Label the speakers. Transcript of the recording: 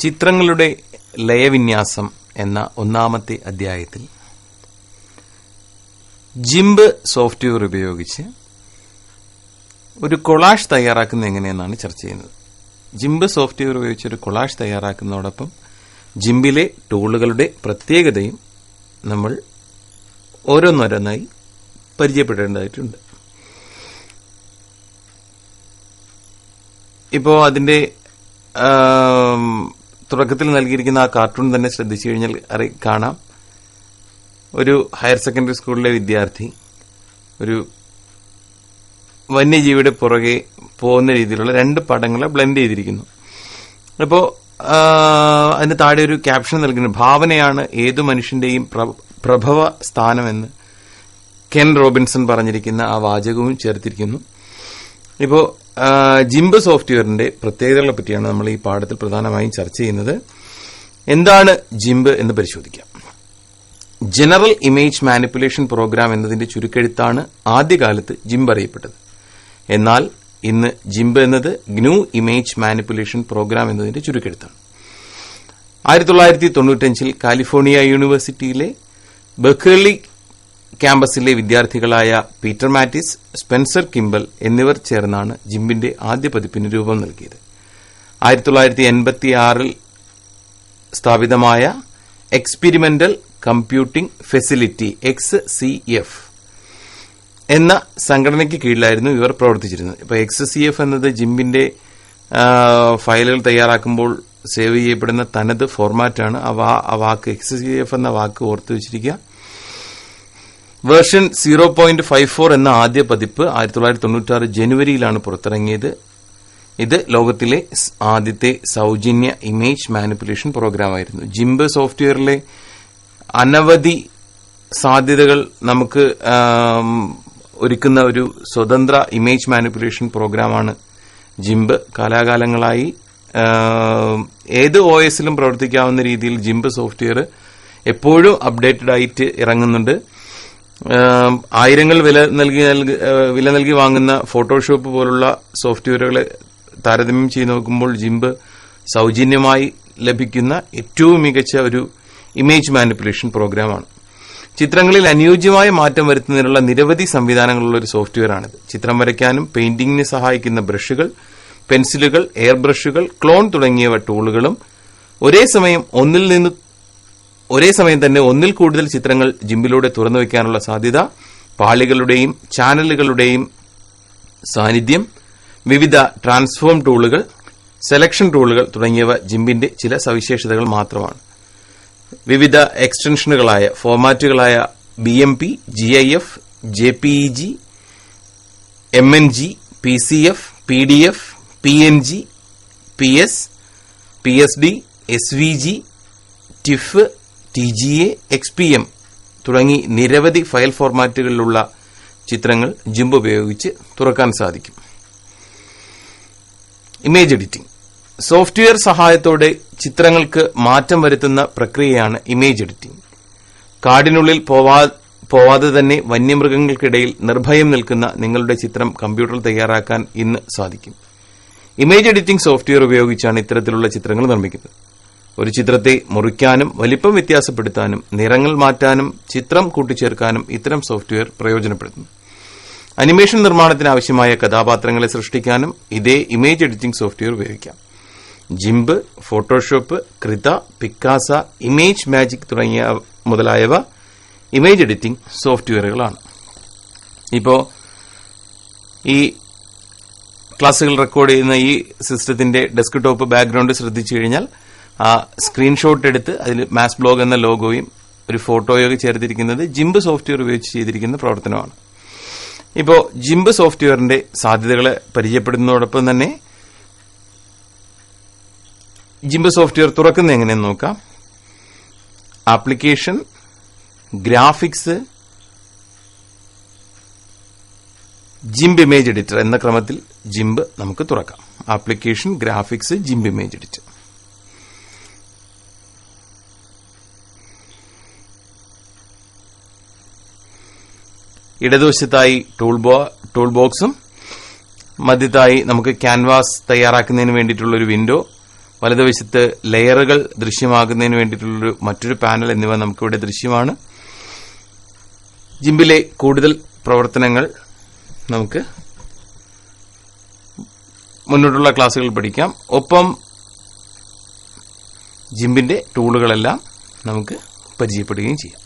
Speaker 1: ചിത്രങ്ങളുടെ ലയവിന്യാസം എന്ന ഒന്നാമത്തെ അധ്യായത്തിൽ ജിംബ് സോഫ്റ്റ്വെയർ ഉപയോഗിച്ച് ഒരു കൊളാഷ് തയ്യാറാക്കുന്നത് എങ്ങനെയെന്നാണ് ചർച്ച ചെയ്യുന്നത്. ജിംബ് സോഫ്റ്റ്വെയർ ഉപയോഗിച്ച് ഒരു കൊളാഷ് തയ്യാറാക്കുന്നതോടൊപ്പം ജിംബിലെ ടൂളുകളുടെ പ്രത്യേകതയും നമ്മൾ ഓരോന്നോരോന്നായി പരിചയപ്പെടേണ്ടതായിട്ടുണ്ട്. ഇപ്പോൾ അതിന്റെ തുടക്കത്തിൽ നൽകിയിരിക്കുന്ന ആ കാർട്ടൂൺ തന്നെ ശ്രദ്ധിച്ചു കഴിഞ്ഞാൽ കാണാം. ഒരു ഹയർ സെക്കൻഡറി സ്കൂളിലെ വിദ്യാർത്ഥി ഒരു വന്യജീവിയുടെ പുറകെ പോകുന്ന രീതിയിലുള്ള രണ്ട് പടങ്ങളെ ബ്ലെൻഡ് ചെയ്തിരിക്കുന്നു. അപ്പോൾ അതിന് താഴെ ഒരു ക്യാപ്ഷൻ നൽകുന്നു, ഭാവനയാണ് ഏതു മനുഷ്യന്റെയും പ്രഭവ സ്ഥാനമെന്ന് കെൻ റോബിൻസൺ പറഞ്ഞിരിക്കുന്ന ആ വാചകവും ചേർത്തിരിക്കുന്നു. ഇപ്പോൾ ജിംബ് സോഫ്റ്റ്വെയറിന്റെ പ്രത്യേകതകളെ പറ്റിയാണ് നമ്മൾ ഈ പാഠത്തിൽ പ്രധാനമായും ചർച്ച ചെയ്യുന്നത്. എന്താണ് ജിംബ് എന്ന് പരിശോധിക്കാം. ജനറൽ ഇമേജ് മാനിപ്പുലേഷൻ പ്രോഗ്രാം എന്നതിന്റെ ചുരുക്കെഴുത്താണ് ആദ്യകാലത്ത് ജിംബ് അറിയപ്പെട്ടത്. എന്നാൽ ഇന്ന് ജിംബ് എന്നത് ഗ്നു ഇമേജ് മാനിപ്പുലേഷൻ പ്രോഗ്രാം എന്നതിന്റെ ചുരുക്കെഴുത്താണ്. 1995 കാലിഫോർണിയ യൂണിവേഴ്സിറ്റിയിലെ ബെർക്ക്ലി ക്യാമ്പസിലെ വിദ്യാർത്ഥികളായ പീറ്റർ മാറ്റിസ്, സ്പെൻസർ കിംബൽ എന്നിവർ ചേർന്നാണ് ജിംബിന്റെ ആദ്യ പതിപ്പിന് രൂപം നൽകിയത്. 1986 സ്ഥാപിതമായ എക്സ്പെരിമെന്റൽ കമ്പ്യൂട്ടിംഗ് ഫെസിലിറ്റി XCF എന്ന സംഘടനയ്ക്ക് കീഴിലായിരുന്നു ഇവർ പ്രവർത്തിച്ചിരുന്നത്. ഇപ്പോൾ XCF എന്നത് ജിംബിന്റെ ഫയലുകൾ തയ്യാറാക്കുമ്പോൾ സേവ് ചെയ്യപ്പെടുന്ന തനത് ഫോർമാറ്റാണ്. ആ വാക്ക് XCF എന്ന വാക്ക് ഓർത്തു വെച്ചിരിക്കുക. വേർഷൻ 0.54 എന്ന ആദ്യ പതിപ്പ് 1996 ജനുവരിയിലാണ് പുറത്തിറങ്ങിയത്. ഇത് ലോകത്തിലെ ആദ്യത്തെ സൗജന്യ ഇമേജ് മാനിപ്പുലേഷൻ പ്രോഗ്രാമായിരുന്നു. ജിംബ് സോഫ്റ്റ്വെയറിലെ അനവധി സാധ്യതകൾ നമുക്ക് ഒരുക്കുന്ന ഒരു സ്വതന്ത്ര ഇമേജ് മാനിപ്പുലേഷൻ പ്രോഗ്രാമാണ് ജിംബ്. കാലാകാലങ്ങളായി ഏത് OSലും പ്രവർത്തിക്കാവുന്ന രീതിയിൽ ജിംബ് സോഫ്റ്റ്വെയർ എപ്പോഴും അപ്ഡേറ്റഡ് ആയിട്ട് ഇറങ്ങുന്നുണ്ട്. ആയിരങ്ങൾ വില നൽകി വാങ്ങുന്ന ഫോട്ടോഷോപ്പ് പോലുള്ള സോഫ്റ്റ്വെയറുകളെ താരതമ്യം ചെയ്ത് നോക്കുമ്പോൾ ജിംബ് സൗജന്യമായി ലഭിക്കുന്ന ഏറ്റവും മികച്ച ഒരു ഇമേജ് മാനിപ്പുലേഷൻ പ്രോഗ്രാമാണ്. ചിത്രങ്ങളിൽ അനുയോജ്യമായ മാറ്റം വരുത്തുന്നതിനുള്ള നിരവധി സംവിധാനങ്ങളുള്ള ഒരു സോഫ്റ്റ്വെയറാണിത്. ചിത്രം വരയ്ക്കാനും പെയിന്റിംഗിന് സഹായിക്കുന്ന ബ്രഷുകൾ, പെൻസിലുകൾ, എയർ ബ്രഷുകൾ, ക്ലോൺ തുടങ്ങിയവ ടൂളുകളും ഒരേ സമയം തന്നെ ഒന്നിൽ കൂടുതൽ ചിത്രങ്ങൾ ജിംബിലൂടെ തുറന്നു വയ്ക്കാനുള്ള സാധ്യത, പാളികളുടെയും ചാനലുകളുടെയും സാന്നിധ്യം, വിവിധ ട്രാൻസ്ഫോം ടൂളുകൾ, സെലക്ഷൻ ടൂളുകൾ തുടങ്ങിയവ ജിംബിന്റെ ചില സവിശേഷതകൾ മാത്രമാണ്. വിവിധ എക്സ്റ്റൻഷനുകളായ ഫോർമാറ്റുകളായ BMP, GIF, JPEG, MNG, PCF, PDF, PNG, PS, PSD, SVG, TIFF, TGA, XPM തുടങ്ങി നിരവധി ഫയൽ ഫോർമാറ്റുകളിലുള്ള ചിത്രങ്ങൾ ജിംബ് ഉപയോഗിച്ച് തുറക്കാൻ സാധിക്കും. Image editing. സോഫ്റ്റ്വെയർ സഹായത്തോടെ ചിത്രങ്ങൾക്ക് മാറ്റം വരുത്തുന്ന പ്രക്രിയയാണ് ഇമേജ് എഡിറ്റിംഗ്. കാടിനുള്ളിൽ പോവാതെ തന്നെ വന്യമൃഗങ്ങൾക്കിടയിൽ നിർഭയം നിൽക്കുന്ന നിങ്ങളുടെ ചിത്രം കമ്പ്യൂട്ടറിൽ തയ്യാറാക്കാൻ ഇന്ന് സാധിക്കും. ഇമേജ് എഡിറ്റിംഗ് സോഫ്റ്റ്വെയർ ഉപയോഗിച്ചാണ് ഇത്തരത്തിലുള്ള ചിത്രങ്ങൾ നിർമ്മിക്കുന്നത്. ഒരു ചിത്രത്തെ മുറിക്കാനും വലിപ്പം വ്യത്യാസപ്പെടുത്താനും നിറങ്ങൾ മാറ്റാനും ചിത്രം കൂട്ടിച്ചേർക്കാനും ഇത്തരം സോഫ്റ്റ്വെയർ പ്രയോജനപ്പെടുത്തുന്നു. അനിമേഷൻ നിർമ്മാണത്തിന് ആവശ്യമായ കഥാപാത്രങ്ങളെ സൃഷ്ടിക്കാനും ഇതേ ഇമേജ് എഡിറ്റിംഗ് സോഫ്റ്റ്വെയർ ഉപയോഗിക്കാം. ജിംബ്, ഫോട്ടോഷോപ്പ്, കൃത, പിക്കാസ, ഇമേജ് മാജിക് മുതലായവ ഇമേജ് എഡിറ്റിംഗ് സോഫ്റ്റ്വെയറുകളാണ്. ഇപ്പോൾ ഈ ക്ലാസുകൾ റെക്കോർഡ് ചെയ്യുന്ന ഈ സിസ്റ്റത്തിന്റെ ഡെസ്ക്ടോപ്പ് ബാക്ക്ഗ്രൗണ്ട് ശ്രദ്ധിച്ചു കഴിഞ്ഞാൽ ആ സ്ക്രീൻഷോട്ട് എടുത്ത് അതിൽ മാസ് ബ്ലോഗ് എന്ന ലോഗോയും ഒരു ഫോട്ടോയൊക്കെ ചേർത്തിരിക്കുന്നത് ജിംബ് സോഫ്റ്റ്വെയർ ഉപയോഗിച്ച് ചെയ്തിരിക്കുന്ന പ്രവർത്തനമാണ്. ഇപ്പോൾ ജിംബ് സോഫ്റ്റ്വെയറിന്റെ സാധ്യതകളെ പരിചയപ്പെടുന്നതോടൊപ്പം തന്നെ ജിംബ് സോഫ്റ്റ്വെയർ തുറക്കുന്നത് എങ്ങനെയെന്ന് നോക്കാം. Application, graphics, GIMP image editor എന്ന ക്രമത്തിൽ ജിംബ് നമുക്ക് തുറക്കാം. Application, graphics, GIMP image editor. ഇടതുവശത്തായി ടൂൾ ബോക്സും മധ്യത്തായി നമുക്ക് ക്യാൻവാസ് തയ്യാറാക്കുന്നതിന് വേണ്ടിയിട്ടുള്ള ഒരു വിൻഡോ, വലതുവശത്ത് ലെയറുകൾ ദൃശ്യമാകുന്നതിന് വേണ്ടിയിട്ടുള്ളൊരു മറ്റൊരു പാനൽ എന്നിവ നമുക്കിവിടെ ദൃശ്യമാണ്. ജിംബിലെ കൂടുതൽ പ്രവർത്തനങ്ങൾ നമുക്ക് മുന്നോട്ടുള്ള ക്ലാസുകൾ പഠിക്കാം. ഒപ്പം ജിംബിന്റെ ടൂളുകളെല്ലാം നമുക്ക് പരിചയപ്പെടുകയും ചെയ്യാം.